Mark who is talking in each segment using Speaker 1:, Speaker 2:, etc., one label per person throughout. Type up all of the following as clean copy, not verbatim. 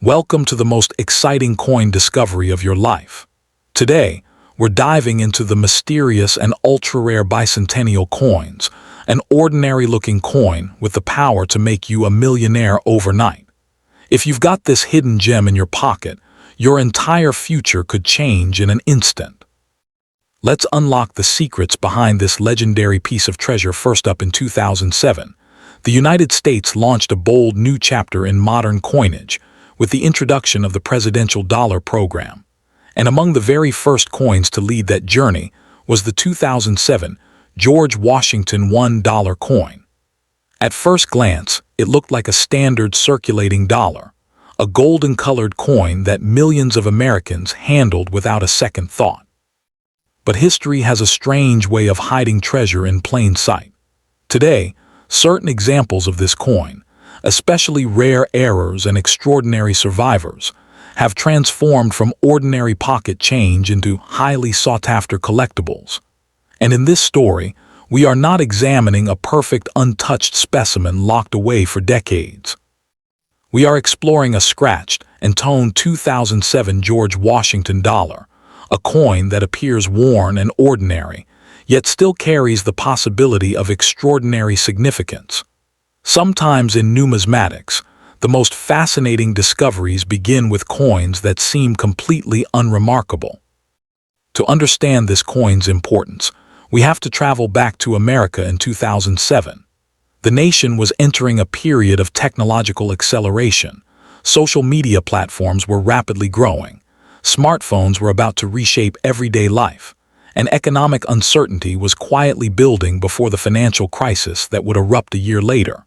Speaker 1: Welcome to the most exciting coin discovery of your life. Today, we're diving into the mysterious and ultra-rare bicentennial coins, an ordinary-looking coin with the power to make you a millionaire overnight. If you've got this hidden gem in your pocket, your entire future could change in an instant. Let's unlock the secrets behind this legendary piece of treasure. First up, in 2007, the United States launched a bold new chapter in modern coinage, with the introduction of the Presidential Dollar Program. And among the very first coins to lead that journey was the 2007 George Washington $1 coin. At first glance, it looked like a standard circulating dollar, a golden-colored coin that millions of Americans handled without a second thought. But history has a strange way of hiding treasure in plain sight. Today, certain examples of this coin, especially rare errors and extraordinary survivors, have transformed from ordinary pocket change into highly sought-after collectibles. And in this story, we are not examining a perfect, untouched specimen locked away for decades. We are exploring a scratched and toned 2007 George Washington dollar, a coin that appears worn and ordinary, yet still carries the possibility of extraordinary significance. Sometimes in numismatics, the most fascinating discoveries begin with coins that seem completely unremarkable. To understand this coin's importance, we have to travel back to America in 2007. The nation was entering a period of technological acceleration. Social media platforms were rapidly growing. Smartphones were about to reshape everyday life, and economic uncertainty was quietly building before the financial crisis that would erupt a year later.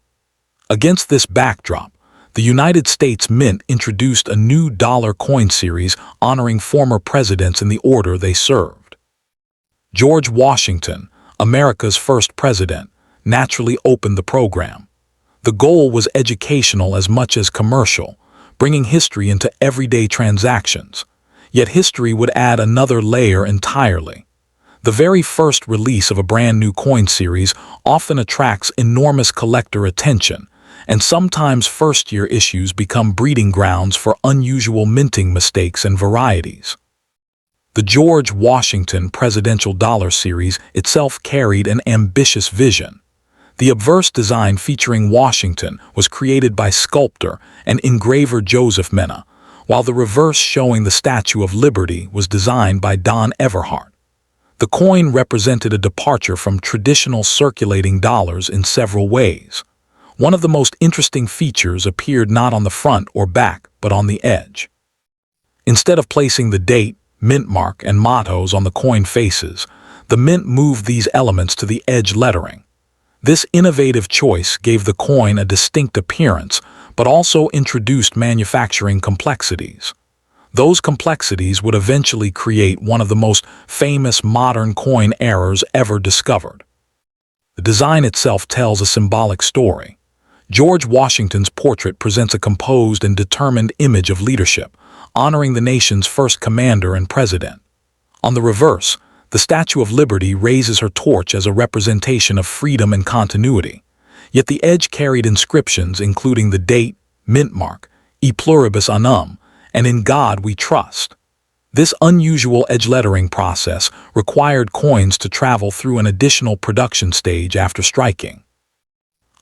Speaker 1: Against this backdrop, the United States Mint introduced a new dollar coin series honoring former presidents in the order they served. George Washington, America's first president, naturally opened the program. The goal was educational as much as commercial, bringing history into everyday transactions. Yet history would add another layer entirely. The very first release of a brand new coin series often attracts enormous collector attention, and sometimes first-year issues become breeding grounds for unusual minting mistakes and varieties. The George Washington Presidential Dollar Series itself carried an ambitious vision. The obverse design featuring Washington was created by sculptor and engraver Joseph Mena, while the reverse showing the Statue of Liberty was designed by Don Everhart. The coin represented a departure from traditional circulating dollars in several ways. One of the most interesting features appeared not on the front or back, but on the edge. Instead of placing the date, mint mark, and mottos on the coin faces, the mint moved these elements to the edge lettering. This innovative choice gave the coin a distinct appearance, but also introduced manufacturing complexities. Those complexities would eventually create one of the most famous modern coin errors ever discovered. The design itself tells a symbolic story. George Washington's portrait presents a composed and determined image of leadership, honoring the nation's first commander and president. On the reverse, the Statue of Liberty raises her torch as a representation of freedom and continuity. Yet the edge carried inscriptions including the date, mint mark, E pluribus unum, and In God We Trust. This unusual edge lettering process required coins to travel through an additional production stage after striking.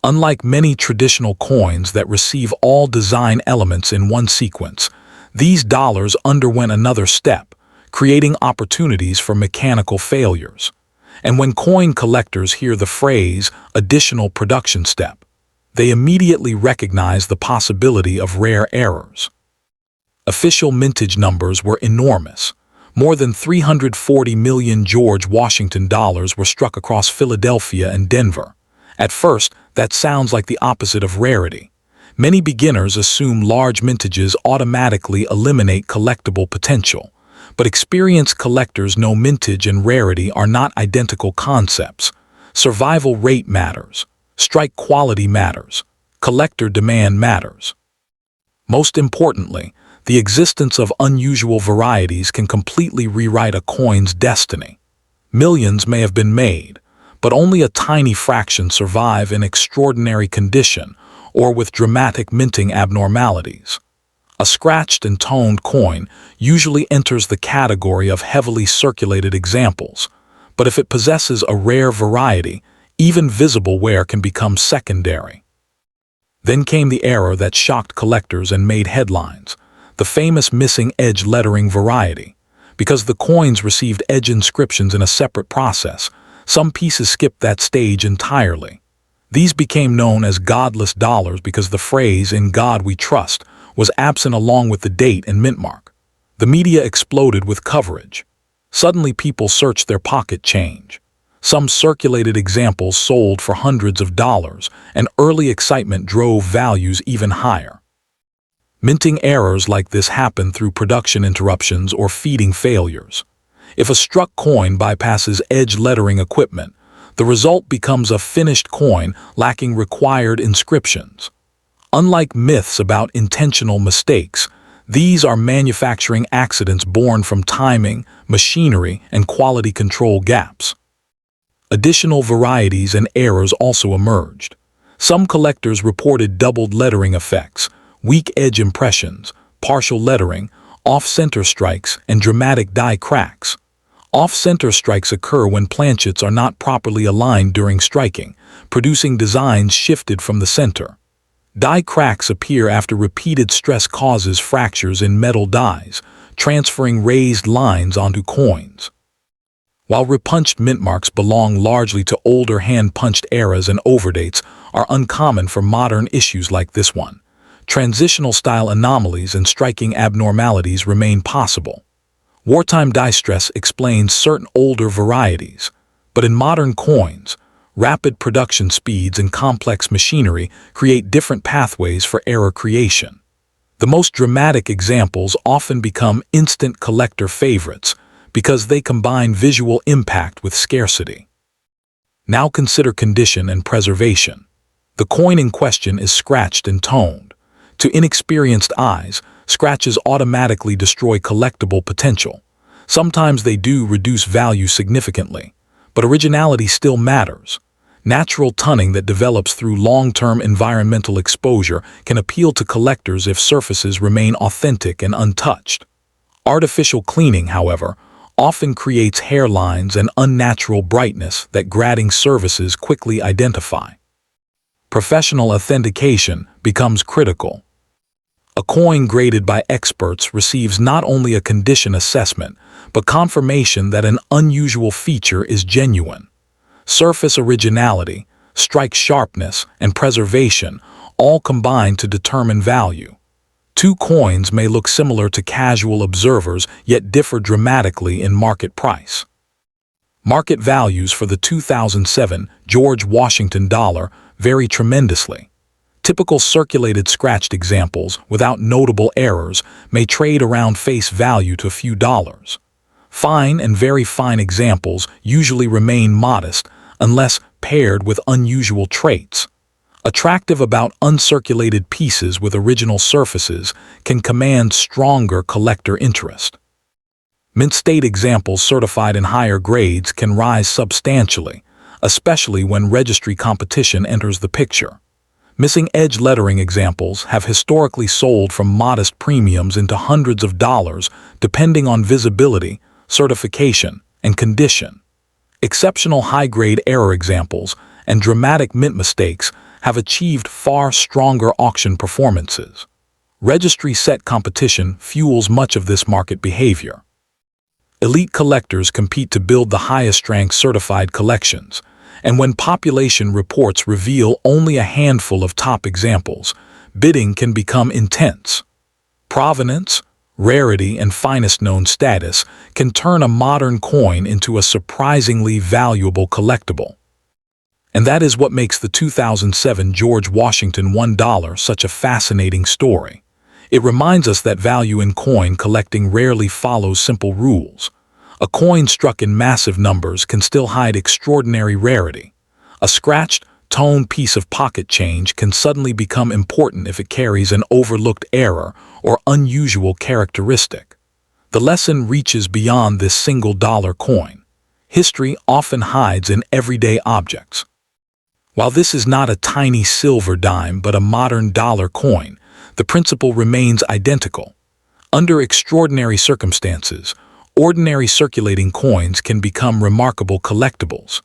Speaker 1: Unlike many traditional coins that receive all design elements in one sequence, these dollars underwent another step, creating opportunities for mechanical failures. And when coin collectors hear the phrase, additional production step, they immediately recognize the possibility of rare errors. Official mintage numbers were enormous. More than 340 million George Washington dollars were struck across Philadelphia and Denver. At first, that sounds like the opposite of rarity. Many beginners assume large mintages automatically eliminate collectible potential. But experienced collectors know mintage and rarity are not identical concepts. Survival rate matters. Strike quality matters. Collector demand matters. Most importantly, the existence of unusual varieties can completely rewrite a coin's destiny. Millions may have been made, but only a tiny fraction survive in extraordinary condition or with dramatic minting abnormalities. A scratched and toned coin usually enters the category of heavily circulated examples, but if it possesses a rare variety, even visible wear can become secondary. Then came the era that shocked collectors and made headlines, the famous missing edge lettering variety. Because the coins received edge inscriptions in a separate process, some pieces skipped that stage entirely. These became known as godless dollars because the phrase "In God We Trust" was absent along with the date and mint mark. The media exploded with coverage. Suddenly people searched their pocket change. Some circulated examples sold for hundreds of dollars, and early excitement drove values even higher. Minting errors like this happen through production interruptions or feeding failures. If a struck coin bypasses edge lettering equipment, the result becomes a finished coin lacking required inscriptions. Unlike myths about intentional mistakes, these are manufacturing accidents born from timing, machinery, and quality control gaps. Additional varieties and errors also emerged. Some collectors reported doubled lettering effects, weak edge impressions, partial lettering, off-center strikes, and dramatic die cracks. Off-center strikes occur when planchets are not properly aligned during striking, producing designs shifted from the center. Die cracks appear after repeated stress causes fractures in metal dies, transferring raised lines onto coins. While repunched mint marks belong largely to older hand-punched eras and overdates are uncommon for modern issues like this one, transitional style anomalies and striking abnormalities remain possible. Wartime die stress explains certain older varieties, but in modern coins, rapid production speeds and complex machinery create different pathways for error creation. The most dramatic examples often become instant collector favorites because they combine visual impact with scarcity. Now consider condition and preservation. The coin in question is scratched and toned. To inexperienced eyes, scratches automatically destroy collectible potential. Sometimes they do reduce value significantly, but originality still matters. Natural tunning that develops through long-term environmental exposure can appeal to collectors if surfaces remain authentic and untouched. Artificial cleaning, however, often creates hairlines and unnatural brightness that grading services quickly identify. Professional authentication becomes critical. A coin graded by experts receives not only a condition assessment, but confirmation that an unusual feature is genuine. Surface originality, strike sharpness, and preservation all combine to determine value. Two coins may look similar to casual observers yet differ dramatically in market price. Market values for the 2007 George Washington dollar vary tremendously. Typical circulated scratched examples without notable errors may trade around face value to a few dollars. Fine and very fine examples usually remain modest unless paired with unusual traits. Attractive about uncirculated pieces with original surfaces can command stronger collector interest. Mint state examples certified in higher grades can rise substantially, especially when registry competition enters the picture. Missing edge lettering examples have historically sold from modest premiums into hundreds of dollars depending on visibility, certification, and condition. Exceptional high-grade error examples and dramatic mint mistakes have achieved far stronger auction performances. Registry set competition fuels much of this market behavior. Elite collectors compete to build the highest-ranked certified collections, and when population reports reveal only a handful of top examples, bidding can become intense. Provenance, rarity, and finest known status can turn a modern coin into a surprisingly valuable collectible. And that is what makes the 2007 George Washington $1 such a fascinating story. It reminds us that value in coin collecting rarely follows simple rules. A coin struck in massive numbers can still hide extraordinary rarity. A scratched, toned piece of pocket change can suddenly become important if it carries an overlooked error or unusual characteristic. The lesson reaches beyond this single dollar coin. History often hides in everyday objects. While this is not a tiny silver dime but a modern dollar coin, the principle remains identical. Under extraordinary circumstances, ordinary circulating coins can become remarkable collectibles.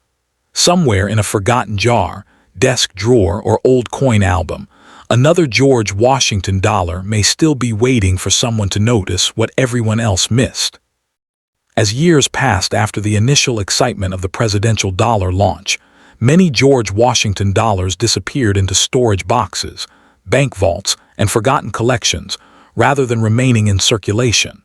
Speaker 1: Somewhere in a forgotten jar, desk drawer, or old coin album, another George Washington dollar may still be waiting for someone to notice what everyone else missed. As years passed after the initial excitement of the presidential dollar launch, many George Washington dollars disappeared into storage boxes, bank vaults, and forgotten collections, rather than remaining in circulation.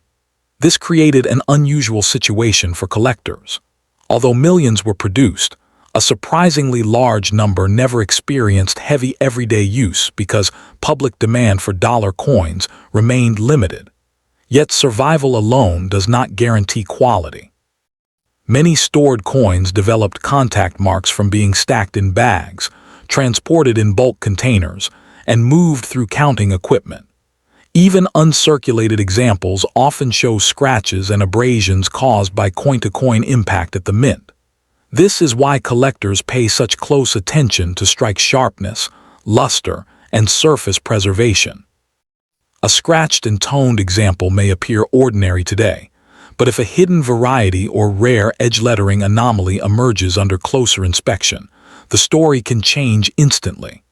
Speaker 1: This created an unusual situation for collectors. Although millions were produced, a surprisingly large number never experienced heavy everyday use because public demand for dollar coins remained limited. Yet survival alone does not guarantee quality. Many stored coins developed contact marks from being stacked in bags, transported in bulk containers, and moved through counting equipment. Even uncirculated examples often show scratches and abrasions caused by coin-to-coin impact at the mint. This is why collectors pay such close attention to strike sharpness, luster, and surface preservation. A scratched and toned example may appear ordinary today, but if a hidden variety or rare edge lettering anomaly emerges under closer inspection, the story can change instantly.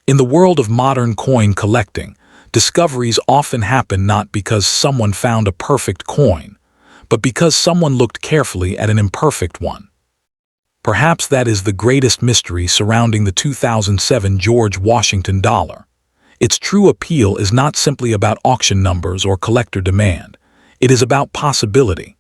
Speaker 1: In the world of modern coin collecting, discoveries often happen not because someone found a perfect coin, but because someone looked carefully at an imperfect one. Perhaps that is the greatest mystery surrounding the 2007 George Washington dollar. Its true appeal is not simply about auction numbers or collector demand. It is about possibility.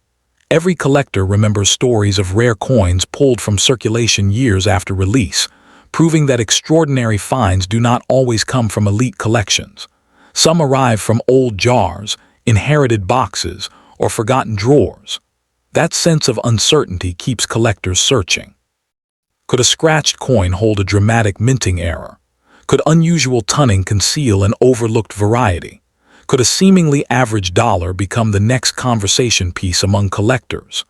Speaker 1: Every collector remembers stories of rare coins pulled from circulation years after release, proving that extraordinary finds do not always come from elite collections. Some arrive from old jars, inherited boxes, or forgotten drawers. That sense of uncertainty keeps collectors searching. Could a scratched coin hold a dramatic minting error? Could unusual tunning conceal an overlooked variety? Could a seemingly average dollar become the next conversation piece among collectors?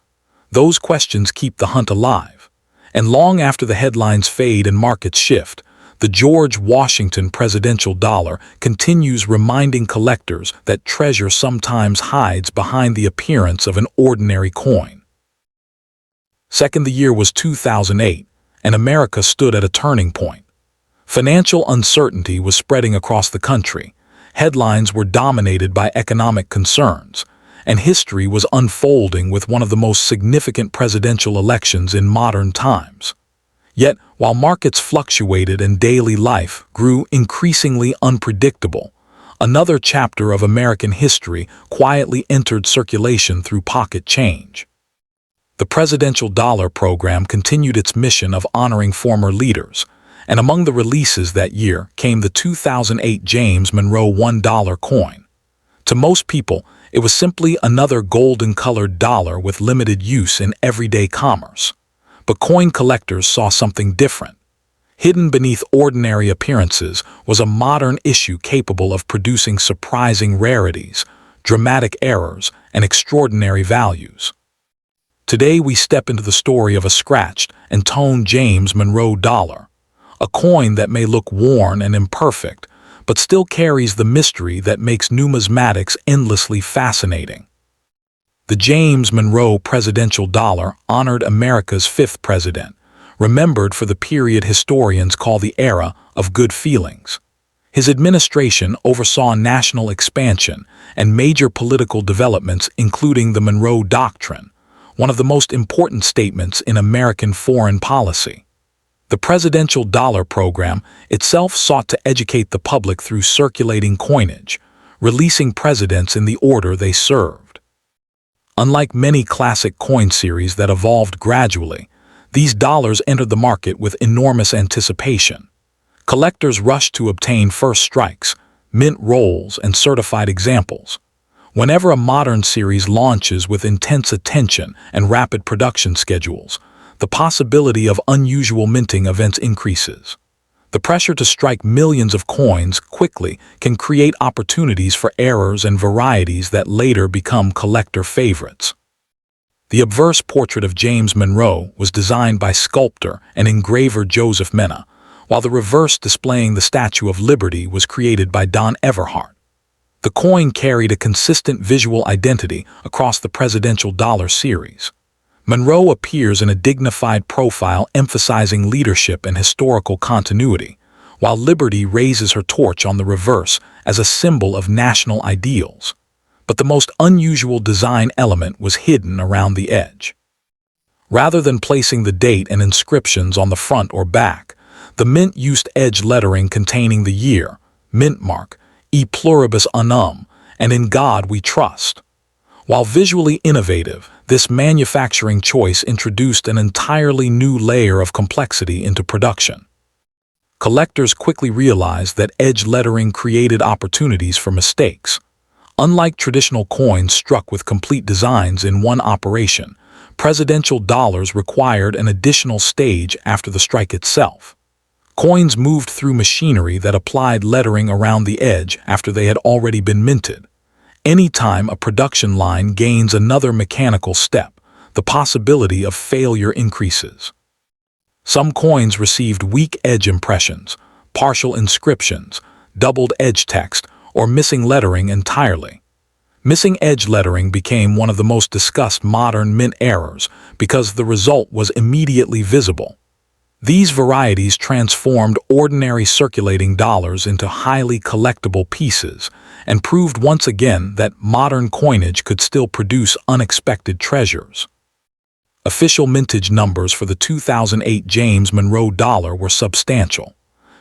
Speaker 1: Those questions keep the hunt alive. And long after the headlines fade and markets shift, the George Washington presidential dollar continues reminding collectors that treasure sometimes hides behind the appearance of an ordinary coin. The year was 2008, and America stood at a turning point. Financial uncertainty was spreading across the country, headlines were dominated by economic concerns, and history was unfolding with one of the most significant presidential elections in modern times. Yet, while markets fluctuated and daily life grew increasingly unpredictable, another chapter of American history quietly entered circulation through pocket change. The presidential dollar program continued its mission of honoring former leaders, and among the releases that year came the 2008 James Monroe $1 coin. To most people, it was simply another golden-colored dollar with limited use in everyday commerce. But coin collectors saw something different. Hidden beneath ordinary appearances was a modern issue capable of producing surprising rarities, dramatic errors, and extraordinary values. Today we step into the story of a scratched and toned James Monroe dollar, a coin that may look worn and imperfect, but still carries the mystery that makes numismatics endlessly fascinating. The James Monroe presidential dollar honored America's fifth president, remembered for the period historians call the era of good feelings. His administration oversaw national expansion and major political developments, including the Monroe Doctrine, one of the most important statements in American foreign policy. The presidential dollar program itself sought to educate the public through circulating coinage, releasing presidents in the order they served. Unlike many classic coin series that evolved gradually, these dollars entered the market with enormous anticipation. Collectors rushed to obtain first strikes, mint rolls, and certified examples. Whenever a modern series launches with intense attention and rapid production schedules, the possibility of unusual minting events increases. The pressure to strike millions of coins quickly can create opportunities for errors and varieties that later become collector favorites. The obverse portrait of James Monroe was designed by sculptor and engraver Joseph Mena, while the reverse displaying the Statue of Liberty was created by Don Everhart. The coin carried a consistent visual identity across the presidential dollar series. Monroe appears in a dignified profile emphasizing leadership and historical continuity, while Liberty raises her torch on the reverse as a symbol of national ideals. But the most unusual design element was hidden around the edge. Rather than placing the date and inscriptions on the front or back, the mint used edge lettering containing the year, mint mark, E pluribus unum, and In God We Trust. While visually innovative, this manufacturing choice introduced an entirely new layer of complexity into production. Collectors quickly realized that edge lettering created opportunities for mistakes. Unlike traditional coins struck with complete designs in one operation, presidential dollars required an additional stage after the strike itself. Coins moved through machinery that applied lettering around the edge after they had already been minted. Anytime a production line gains another mechanical step, the possibility of failure increases. Some coins received weak edge impressions, partial inscriptions, doubled edge text, or missing lettering entirely. Missing edge lettering became one of the most discussed modern mint errors because the result was immediately visible. These varieties transformed ordinary circulating dollars into highly collectible pieces and proved once again that modern coinage could still produce unexpected treasures. Official mintage numbers for the 2008 James Monroe dollar were substantial.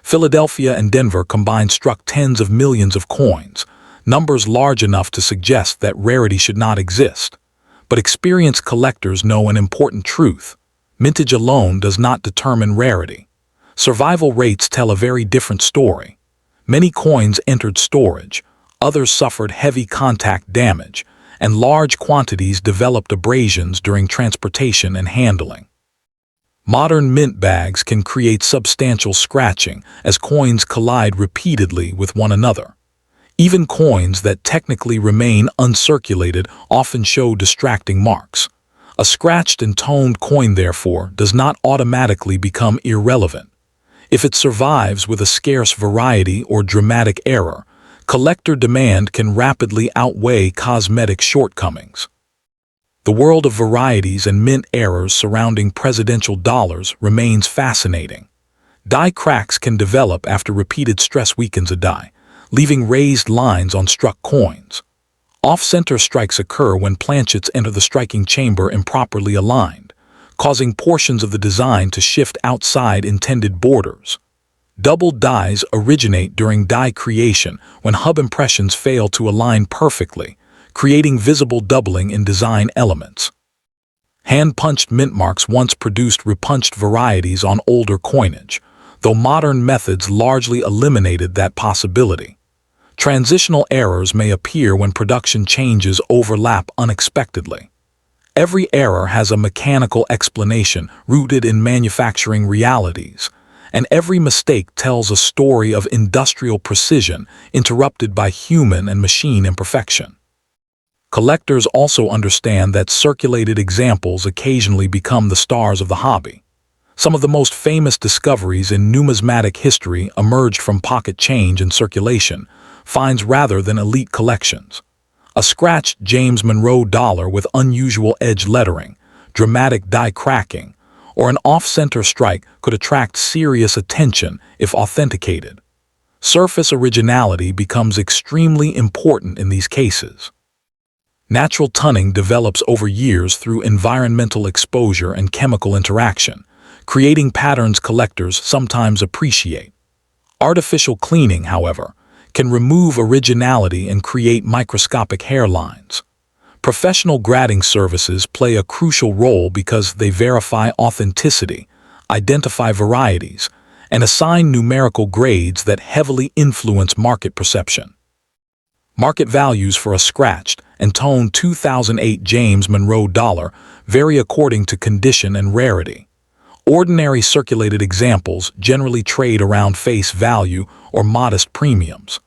Speaker 1: Philadelphia and Denver combined struck tens of millions of coins, numbers large enough to suggest that rarity should not exist. But experienced collectors know an important truth. Mintage alone does not determine rarity. Survival rates tell a very different story. Many coins entered storage, others suffered heavy contact damage, and large quantities developed abrasions during transportation and handling. Modern mint bags can create substantial scratching as coins collide repeatedly with one another. Even coins that technically remain uncirculated often show distracting marks. A scratched and toned coin, therefore, does not automatically become irrelevant. If it survives with a scarce variety or dramatic error, collector demand can rapidly outweigh cosmetic shortcomings. The world of varieties and mint errors surrounding presidential dollars remains fascinating. Die cracks can develop after repeated stress weakens a die, leaving raised lines on struck coins. Off-center strikes occur when planchets enter the striking chamber improperly aligned, causing portions of the design to shift outside intended borders. Doubled dies originate during die creation when hub impressions fail to align perfectly, creating visible doubling in design elements. Hand-punched mint marks once produced repunched varieties on older coinage, though modern methods largely eliminated that possibility. Transitional errors may appear when production changes overlap unexpectedly. Every error has a mechanical explanation rooted in manufacturing realities, and every mistake tells a story of industrial precision interrupted by human and machine imperfection. Collectors also understand that circulated examples occasionally become the stars of the hobby. Some of the most famous discoveries in numismatic history emerged from pocket change and circulation, finds rather than elite collections. A scratched James Monroe dollar with unusual edge lettering, dramatic die cracking, or an off-center strike could attract serious attention if authenticated. Surface originality becomes extremely important in these cases. Natural tunning develops over years through environmental exposure and chemical interaction, creating patterns collectors sometimes appreciate. Artificial cleaning, however, can remove originality and create microscopic hairlines. Professional grading services play a crucial role because they verify authenticity, identify varieties, and assign numerical grades that heavily influence market perception. Market values for a scratched and toned 2008 James Monroe dollar vary according to condition and rarity. Ordinary circulated examples generally trade around face value or modest premiums.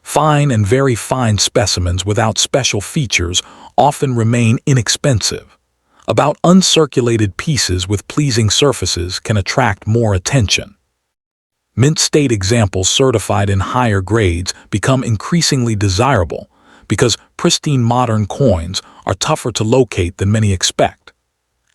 Speaker 1: Fine and very fine specimens without special features often remain inexpensive. About uncirculated pieces with pleasing surfaces can attract more attention. Mint state examples certified in higher grades become increasingly desirable, because pristine modern coins are tougher to locate than many expect.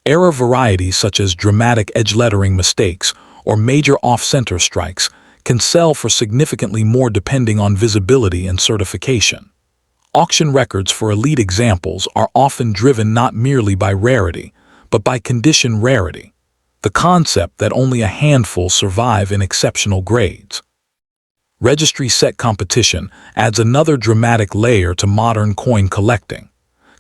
Speaker 1: Error varieties such as dramatic edge lettering mistakes or major off-center strikes can sell for significantly more depending on visibility and certification. Auction records for elite examples are often driven not merely by rarity, but by condition rarity, the concept that only a handful survive in exceptional grades. Registry set competition adds another dramatic layer to modern coin collecting.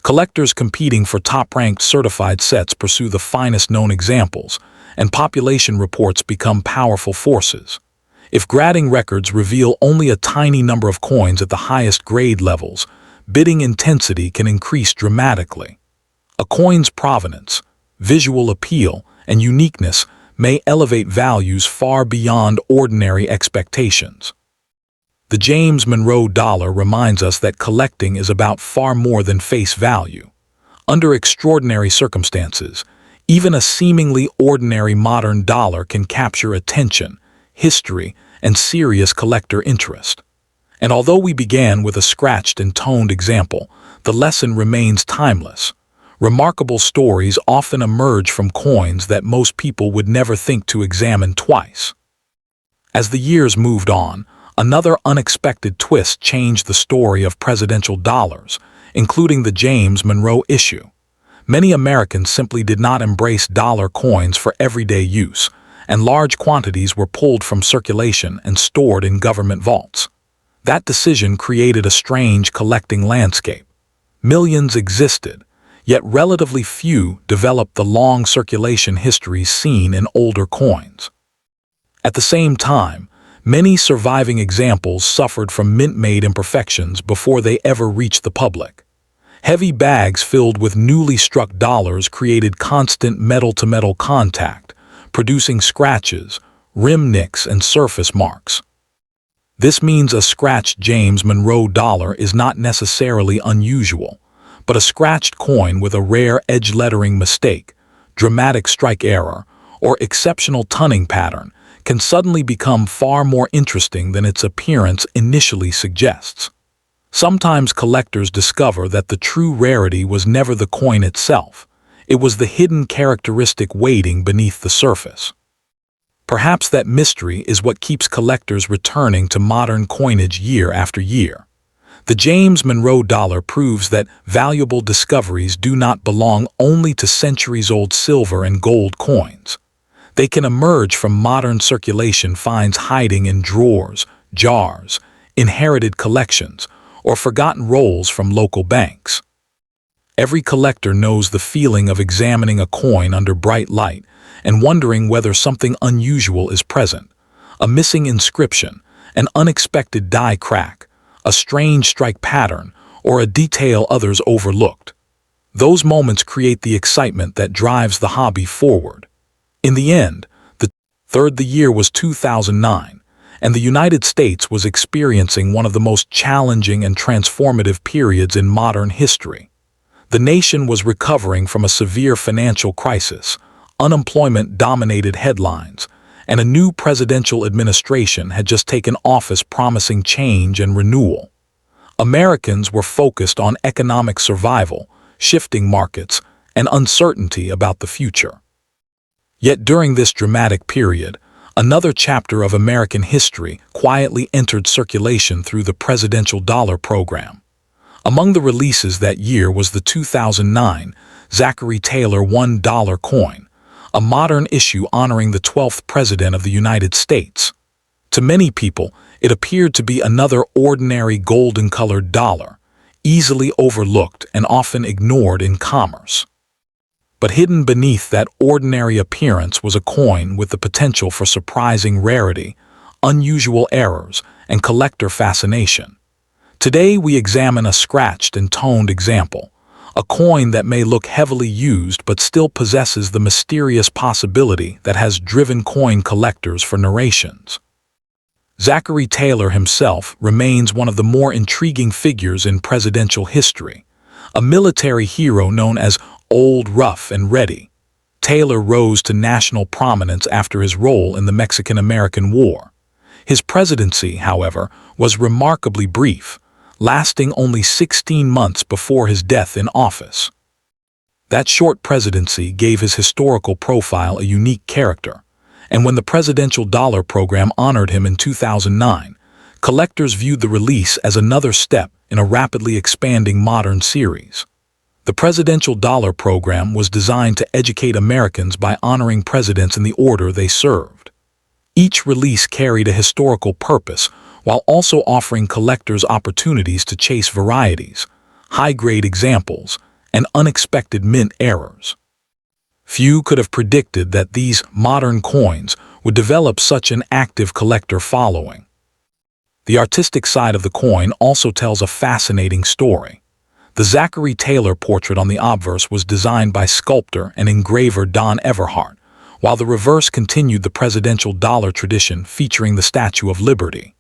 Speaker 1: Collectors competing for top-ranked certified sets pursue the finest known examples, and population reports become powerful forces. If grading records reveal only a tiny number of coins at the highest grade levels, bidding intensity can increase dramatically. A coin's provenance, visual appeal, and uniqueness may elevate values far beyond ordinary expectations. The James Monroe dollar reminds us that collecting is about far more than face value. Under extraordinary circumstances, even a seemingly ordinary modern dollar can capture attention, history, and serious collector interest. And although we began with a scratched and toned example, the lesson remains timeless. Remarkable stories often emerge from coins that most people would never think to examine twice. As the years moved on, another unexpected twist changed the story of presidential dollars, including the James Monroe issue. Many Americans simply did not embrace dollar coins for everyday use, and large quantities were pulled from circulation and stored in government vaults. That decision created a strange collecting landscape. Millions existed, yet relatively few developed the long circulation histories seen in older coins. At the same time, many surviving examples suffered from mint-made imperfections before they ever reached the public. Heavy bags filled with newly struck dollars created constant metal-to-metal contact, producing scratches, rim nicks, and surface marks. This means a scratched James Monroe dollar is not necessarily unusual, but a scratched coin with a rare edge lettering mistake, dramatic strike error, or exceptional tunning pattern can suddenly become far more interesting than its appearance initially suggests. Sometimes collectors discover that the true rarity was never the coin itself. It was the hidden characteristic waiting beneath the surface. Perhaps that mystery is what keeps collectors returning to modern coinage year after year. The James Monroe dollar proves that valuable discoveries do not belong only to centuries-old silver and gold coins. They can emerge from modern circulation finds hiding in drawers, jars, inherited collections, or forgotten rolls from local banks. Every collector knows the feeling of examining a coin under bright light and wondering whether something unusual is present: a missing inscription, an unexpected die crack, a strange strike pattern, or a detail others overlooked. Those moments create the excitement that drives the hobby forward. In the end, the year was 2009, and the United States was experiencing one of the most challenging and transformative periods in modern history. The nation was recovering from a severe financial crisis, unemployment dominated headlines, and a new presidential administration had just taken office promising change and renewal. Americans were focused on economic survival, shifting markets, and uncertainty about the future. Yet during this dramatic period, another chapter of American history quietly entered circulation through the presidential dollar program. Among the releases that year was the 2009 Zachary Taylor $1 coin, a modern issue honoring the 12th President of the United States. To many people, it appeared to be another ordinary golden-colored dollar, easily overlooked and often ignored in commerce. But hidden beneath that ordinary appearance was a coin with the potential for surprising rarity, unusual errors, and collector fascination. Today we examine a scratched and toned example, a coin that may look heavily used but still possesses the mysterious possibility that has driven coin collectors for generations. Zachary Taylor himself remains one of the more intriguing figures in presidential history, a military hero known as Old Rough and Ready. Taylor rose to national prominence after his role in the Mexican-American War. His presidency, however, was remarkably brief, lasting only 16 months before his death in office. That short presidency gave his historical profile a unique character, and when the Presidential Dollar Program honored him in 2009, collectors viewed the release as another step in a rapidly expanding modern series. The Presidential Dollar Program was designed to educate Americans by honoring presidents in the order they served. Each release carried a historical purpose while also offering collectors opportunities to chase varieties, high-grade examples, and unexpected mint errors. Few could have predicted that these modern coins would develop such an active collector following. The artistic side of the coin also tells a fascinating story. The Zachary Taylor portrait on the obverse was designed by sculptor and engraver Don Everhart, while the reverse continued the presidential dollar tradition featuring the Statue of Liberty.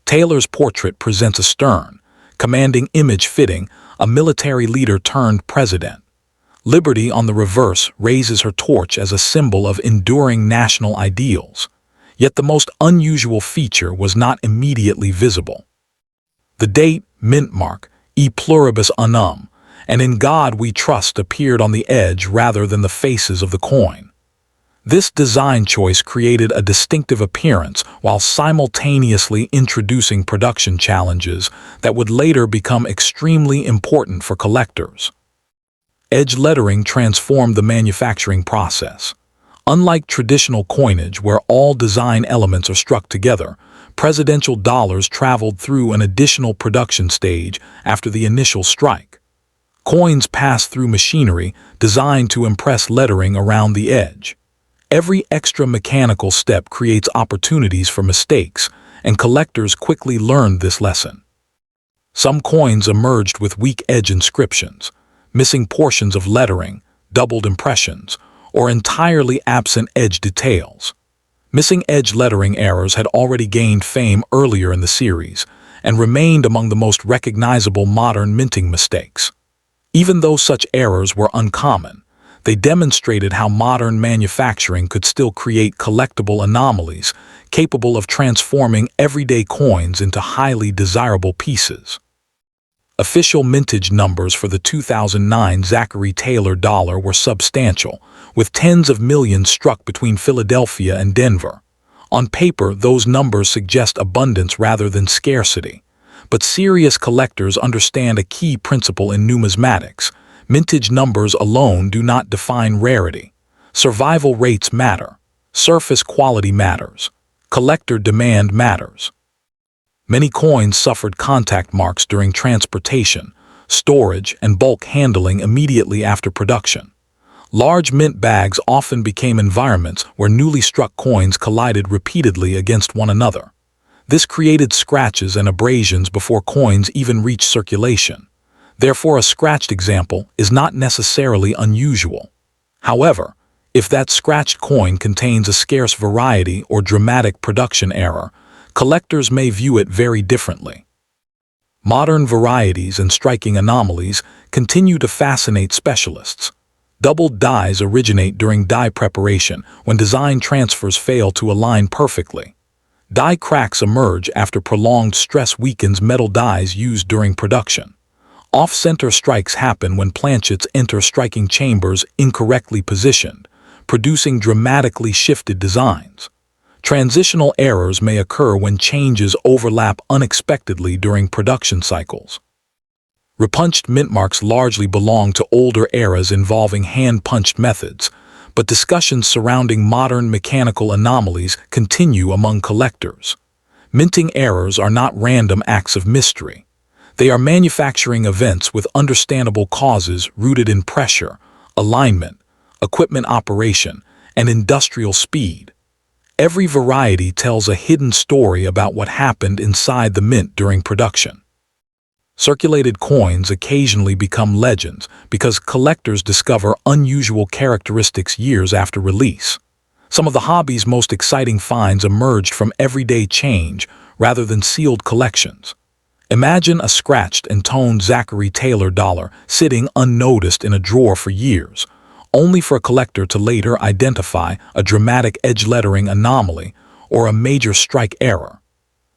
Speaker 1: Taylor's portrait presents a stern, commanding image fitting a military leader turned president. Liberty on the reverse raises her torch as a symbol of enduring national ideals. Yet the most unusual feature was not immediately visible. The date, mint mark, E pluribus unum, and in God we trust appeared on the edge rather than the faces of the coin. This design choice created a distinctive appearance while simultaneously introducing production challenges that would later become extremely important for collectors. Edge lettering transformed the manufacturing process. Unlike traditional coinage where all design elements are struck together, presidential dollars traveled through an additional production stage after the initial strike. Coins pass through machinery designed to impress lettering around the edge. Every extra mechanical step creates opportunities for mistakes, and collectors quickly learned this lesson. Some coins emerged with weak edge inscriptions, missing portions of lettering, doubled impressions, or entirely absent edge details. Missing edge lettering errors had already gained fame earlier in the series and remained among the most recognizable modern minting mistakes. Even though such errors were uncommon, they demonstrated how modern manufacturing could still create collectible anomalies capable of transforming everyday coins into highly desirable pieces. Official mintage numbers for the 2009 Zachary Taylor dollar were substantial, with tens of millions struck between Philadelphia and Denver. On paper, those numbers suggest abundance rather than scarcity. But serious collectors understand a key principle in numismatics. Mintage numbers alone do not define rarity. Survival rates matter. Surface quality matters. Collector demand matters. Many coins suffered contact marks during transportation, storage, and bulk handling immediately after production. Large mint bags often became environments where newly struck coins collided repeatedly against one another. This created scratches and abrasions before coins even reached circulation. Therefore, a scratched example is not necessarily unusual. However, if that scratched coin contains a scarce variety or dramatic production error, collectors may view it very differently. Modern varieties and striking anomalies continue to fascinate specialists. Doubled dies originate during die preparation when design transfers fail to align perfectly. Die cracks emerge after prolonged stress weakens metal dies used during production. Off-center strikes happen when planchets enter striking chambers incorrectly positioned, producing dramatically shifted designs. Transitional errors may occur when changes overlap unexpectedly during production cycles. Repunched mint marks largely belong to older eras involving hand-punched methods, but discussions surrounding modern mechanical anomalies continue among collectors. Minting errors are not random acts of mystery. They are manufacturing events with understandable causes rooted in pressure, alignment, equipment operation, and industrial speed. Every variety tells a hidden story about what happened inside the mint during production. Circulated coins occasionally become legends because collectors discover unusual characteristics years after release. Some of the hobby's most exciting finds emerged from everyday change rather than sealed collections. Imagine a scratched and toned Zachary Taylor dollar sitting unnoticed in a drawer for years, only for a collector to later identify a dramatic edge lettering anomaly or a major strike error.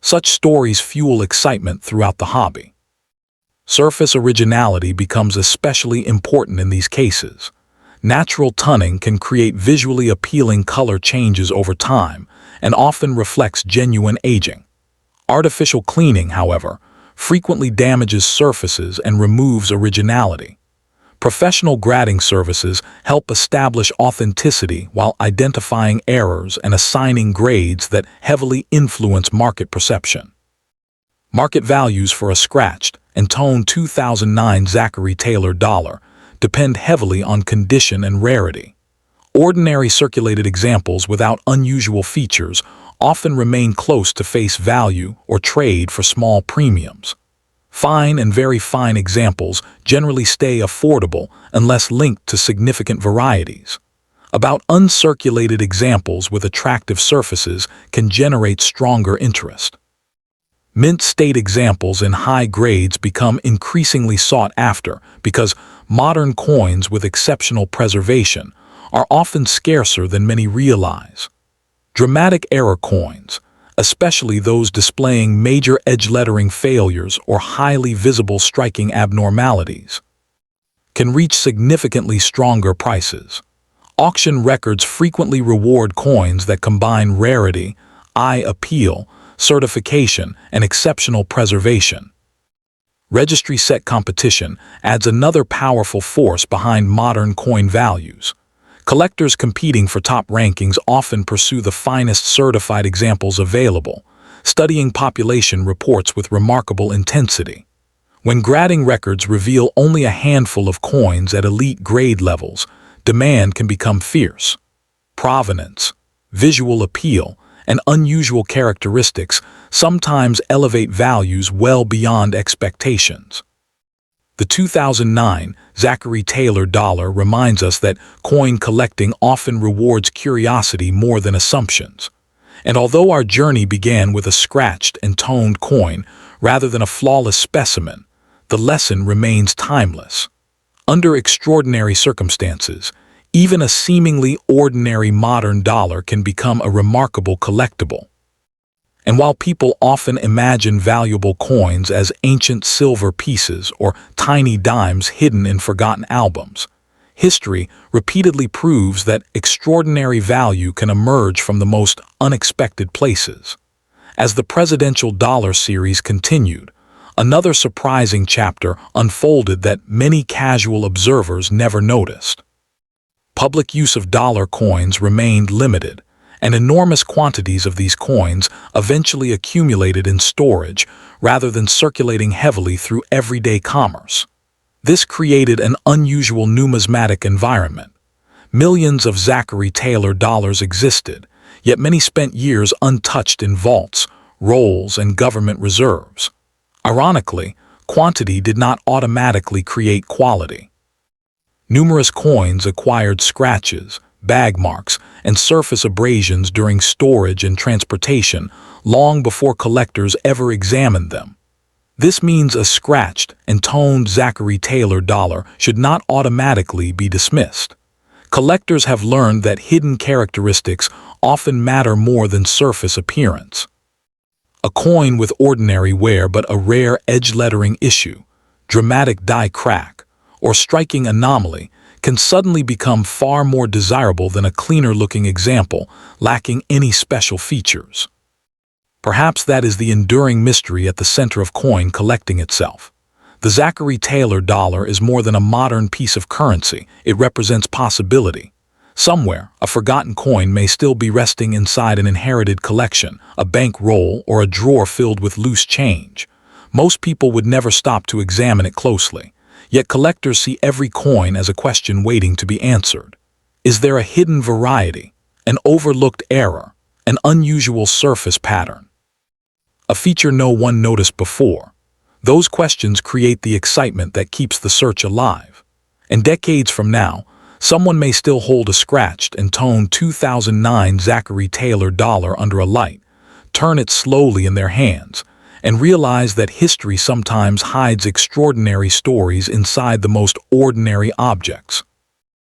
Speaker 1: Such stories fuel excitement throughout the hobby. Surface originality becomes especially important in these cases. Natural tunning can create visually appealing color changes over time and often reflects genuine aging. Artificial cleaning, however, frequently damages surfaces and removes originality. Professional grading services help establish authenticity while identifying errors and assigning grades that heavily influence market perception. Market values for a scratched and toned 2009 Zachary Taylor dollar depend heavily on condition and rarity. Ordinary circulated examples without unusual features often remain close to face value or trade for small premiums. Fine and very fine examples generally stay affordable unless linked to significant varieties. About uncirculated examples with attractive surfaces can generate stronger interest. Mint state examples in high grades become increasingly sought after because modern coins with exceptional preservation are often scarcer than many realize. Dramatic error coins, especially those displaying major edge lettering failures or highly visible striking abnormalities, can reach significantly stronger prices. Auction records frequently reward coins that combine rarity, eye appeal, certification, and exceptional preservation. Registry set competition adds another powerful force behind modern coin values. Collectors competing for top rankings often pursue the finest certified examples available, studying population reports with remarkable intensity. When grading records reveal only a handful of coins at elite grade levels, demand can become fierce. Provenance, visual appeal, and unusual characteristics sometimes elevate values well beyond expectations. The 2009 Zachary Taylor dollar reminds us that coin collecting often rewards curiosity more than assumptions. And although our journey began with a scratched and toned coin rather than a flawless specimen, the lesson remains timeless. Under extraordinary circumstances, even a seemingly ordinary modern dollar can become a remarkable collectible. And while people often imagine valuable coins as ancient silver pieces or tiny dimes hidden in forgotten albums, history repeatedly proves that extraordinary value can emerge from the most unexpected places. As the presidential dollar series continued, another surprising chapter unfolded that many casual observers never noticed. Public use of dollar coins remained limited, and enormous quantities of these coins eventually accumulated in storage rather than circulating heavily through everyday commerce. This created an unusual numismatic environment. Millions of Zachary Taylor dollars existed, yet many spent years untouched in vaults, rolls, and government reserves. Ironically, quantity did not automatically create quality. Numerous coins acquired scratches, bag marks, and surface abrasions during storage and transportation long before collectors ever examined them. This means a scratched and toned Zachary Taylor dollar should not automatically be dismissed. Collectors have learned that hidden characteristics often matter more than surface appearance. A coin with ordinary wear but a rare edge lettering issue, dramatic die crack, or striking anomaly can suddenly become far more desirable than a cleaner-looking example lacking any special features. Perhaps that is the enduring mystery at the center of coin collecting itself. The Zachary Taylor dollar is more than a modern piece of currency. It represents possibility. Somewhere, a forgotten coin may still be resting inside an inherited collection, a bank roll, or a drawer filled with loose change. Most people would never stop to examine it closely. Yet collectors see every coin as a question waiting to be answered. Is there a hidden variety, an overlooked error, an unusual surface pattern? A feature no one noticed before? Those questions create the excitement that keeps the search alive. And decades from now, someone may still hold a scratched and toned 2009 Zachary Taylor dollar under a light, turn it slowly in their hands, and realize that history sometimes hides extraordinary stories inside the most ordinary objects.